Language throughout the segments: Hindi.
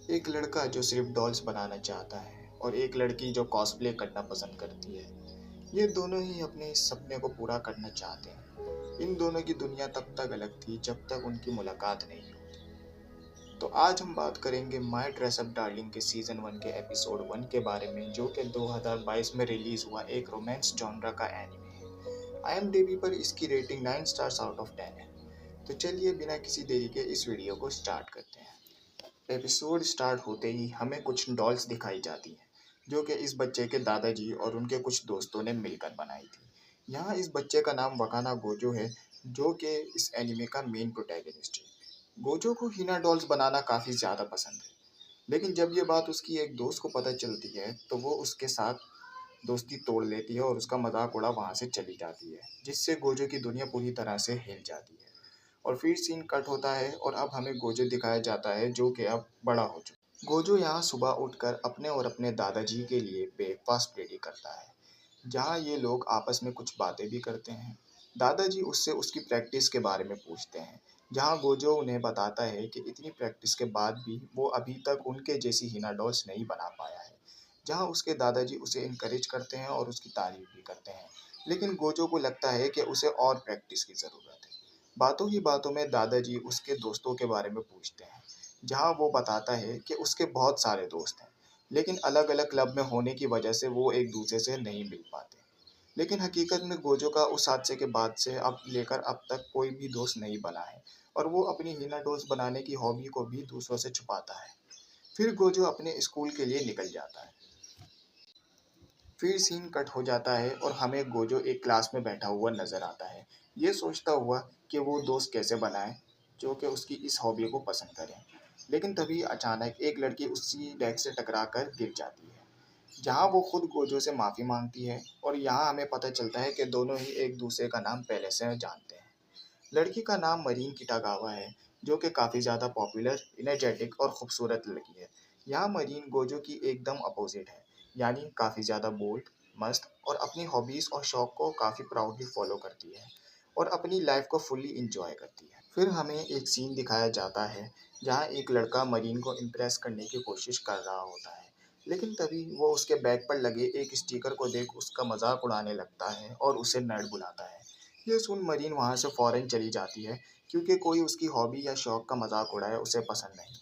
एक लड़का जो सिर्फ डॉल्स बनाना चाहता है और एक लड़की जो कॉस्प्ले करना पसंद करती है। ये दोनों ही अपने इस सपने को पूरा करना चाहते हैं। इन दोनों की दुनिया तब तक अलग थी जब तक उनकी मुलाकात नहीं हुई। तो आज हम बात करेंगे माय ड्रेस अप डार्लिंग के सीजन 1 के एपिसोड 1 के बारे में, जो कि 2022 में रिलीज हुआ एक रोमांस जॉनरा का एनिमे है। आईएमडीबी पर इसकी रेटिंग 9 स्टार्स आउट ऑफ 10 है। तो चलिए बिना किसी देरी के इस वीडियो को स्टार्ट करते हैं। एपिसोड स्टार्ट होते ही हमें कुछ डॉल्स दिखाई जाती हैं, जो कि इस बच्चे के दादाजी और उनके कुछ दोस्तों ने मिलकर बनाई थी। यहाँ इस बच्चे का नाम वकाना गोजो है, जो कि इस एनिमे का मेन प्रोटैगनिस्ट है। गोजो को हिना डॉल्स बनाना काफ़ी ज़्यादा पसंद है, लेकिन जब ये बात उसकी एक दोस्त को पता चलती है तो वो उसके साथ दोस्ती तोड़ लेती है और उसका मजाक उड़ा वहाँ से चली जाती है, जिससे गोजो की दुनिया पूरी तरह से हिल जाती है। और फिर सीन कट होता है और अब हमें गोजो दिखाया जाता है, जो कि अब बड़ा हो चुका है। गोजो यहाँ सुबह उठकर अपने और अपने दादाजी के लिए ब्रेकफास्ट रेडी करता है, जहाँ ये लोग आपस में कुछ बातें भी करते हैं। दादाजी उससे उसकी प्रैक्टिस के बारे में पूछते हैं, जहाँ गोजो उन्हें बताता है कि इतनी प्रैक्टिस के बाद भी वो अभी तक उनके जैसी हिना डॉल्स नहीं बना पाया है। जहाँ उसके दादाजी उसे इनकरेज करते हैं और उसकी तारीफ भी करते हैं, लेकिन गोजो को लगता है कि उसे और प्रैक्टिस की ज़रूरत है। बातों ही बातों में दादाजी उसके दोस्तों के बारे में पूछते हैं, जहाँ वो बताता है कि उसके बहुत सारे दोस्त हैं, लेकिन अलग अलग क्लब में होने की वजह से वो एक दूसरे से नहीं मिल पाते। लेकिन हकीकत में गोजो का उस हादसे के बाद से अब तक कोई भी दोस्त नहीं बना है, और वो अपनी हीना डोल्स बनाने की हॉबी को भी दूसरों से छुपाता है। फिर गोजो अपने स्कूल के लिए निकल जाता है। फिर सीन कट हो जाता है और हमें गोजो एक क्लास में बैठा हुआ नजर आता है, ये सोचता हुआ कि वो दोस्त कैसे बनाए जो कि उसकी इस हॉबी को पसंद करें। लेकिन तभी अचानक एक लड़की उसी डेस्क से टकरा कर गिर जाती है, जहाँ वो खुद गोजो से माफ़ी मांगती है। और यहाँ हमें पता चलता है कि दोनों ही एक दूसरे का नाम पहले से जानते हैं। लड़की का नाम मरीन किटागावा है, जो कि काफ़ी ज़्यादा पॉपुलर, इनर्जेटिक और खूबसूरत लड़की है। यहाँ मरीन गोजो की एकदम अपोजिट है, यानी काफ़ी ज़्यादा बोल्ड, मस्त और अपनी हॉबीज़ और शौक को काफ़ी प्राउडली फॉलो करती है और अपनी लाइफ को फुल्ली इंजॉय करती है। फिर हमें एक सीन दिखाया जाता है, जहाँ एक लड़का मरीन को इम्प्रेस करने की कोशिश कर रहा होता है, लेकिन तभी वो उसके बैग पर लगे एक स्टिकर को देख उसका मजाक उड़ाने लगता है और उसे नर्ड बुलाता है। ये सुन मरीन वहाँ से फ़ौरन चली जाती है, क्योंकि कोई उसकी हॉबी या शौक का मजाक उड़ाए उसे पसंद नहीं।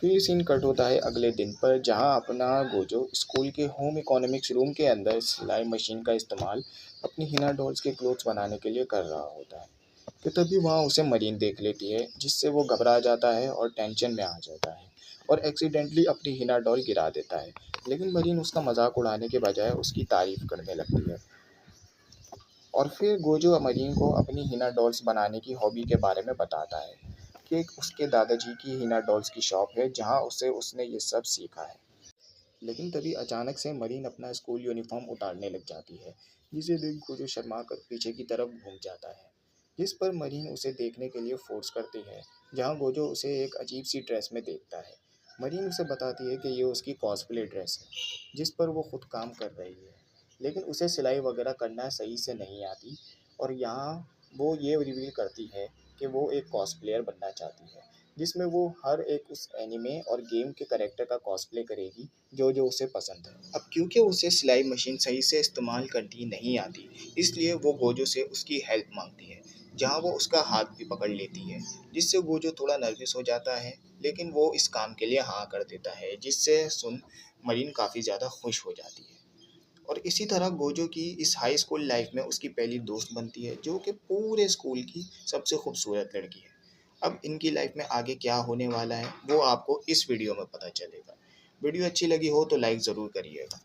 फिर सीन कट होता है अगले दिन पर, जहाँ अपना गोजो स्कूल के होम इकोनॉमिक्स रूम के अंदर सिलाई मशीन का इस्तेमाल अपनी हिना डॉल्स के क्लोथ्स बनाने के लिए कर रहा होता है। कि तभी वहाँ उसे मरीन देख लेती है, जिससे वो घबरा जाता है और टेंशन में आ जाता है और एक्सीडेंटली अपनी हिना डॉल गिरा देता है। लेकिन मरीन उसका मजाक उड़ाने के बजाय उसकी तारीफ करने लगती है। और फिर गोजो मरीन को अपनी हिना डॉल्स बनाने की हॉबी के बारे में बताता है कि उसके दादाजी की हिना डॉल्स की शॉप है, जहाँ उसने ये सब सीखा है। लेकिन तभी अचानक से मरीन अपना स्कूल यूनिफॉर्म उतारने लग जाती है, जिसे देख गोजो शर्मा कर पीछे की तरफ घूम जाता है, जिस पर मरीन उसे देखने के लिए फोर्स करती है, जहाँ गोजो उसे एक अजीब सी ड्रेस में देखता है। मरीन उसे बताती है कि ये उसकी कॉस्प्ले ड्रेस है, जिस पर वो खुद काम कर रही है, लेकिन उसे सिलाई वगैरह करना सही से नहीं आती। और यहाँ वो ये रिवील करती है कि वो एक कॉस्प्लेयर बनना चाहती है, जिसमें वो हर एक उस एनिमे और गेम के करेक्टर का कॉस्प्ले करेगी जो जो उसे पसंद है। अब क्योंकि उसे सिलाई मशीन सही से इस्तेमाल करनी नहीं आती, इसलिए वो गोजो से उसकी हेल्प मांगती है, जहाँ वो उसका हाथ भी पकड़ लेती है, जिससे गोजो थोड़ा नर्वस हो जाता है, लेकिन वो इस काम के लिए हाँ कर देता है, जिससे सुन मरीन काफ़ी ज़्यादा खुश हो जाती है। और इसी तरह गोजो की इस हाई स्कूल लाइफ में उसकी पहली दोस्त बनती है, जो कि पूरे स्कूल की सबसे खूबसूरत लड़की है। अब इनकी लाइफ में आगे क्या होने वाला है वो आपको इस वीडियो में पता चलेगा। वीडियो अच्छी लगी हो तो लाइक ज़रूर करिएगा।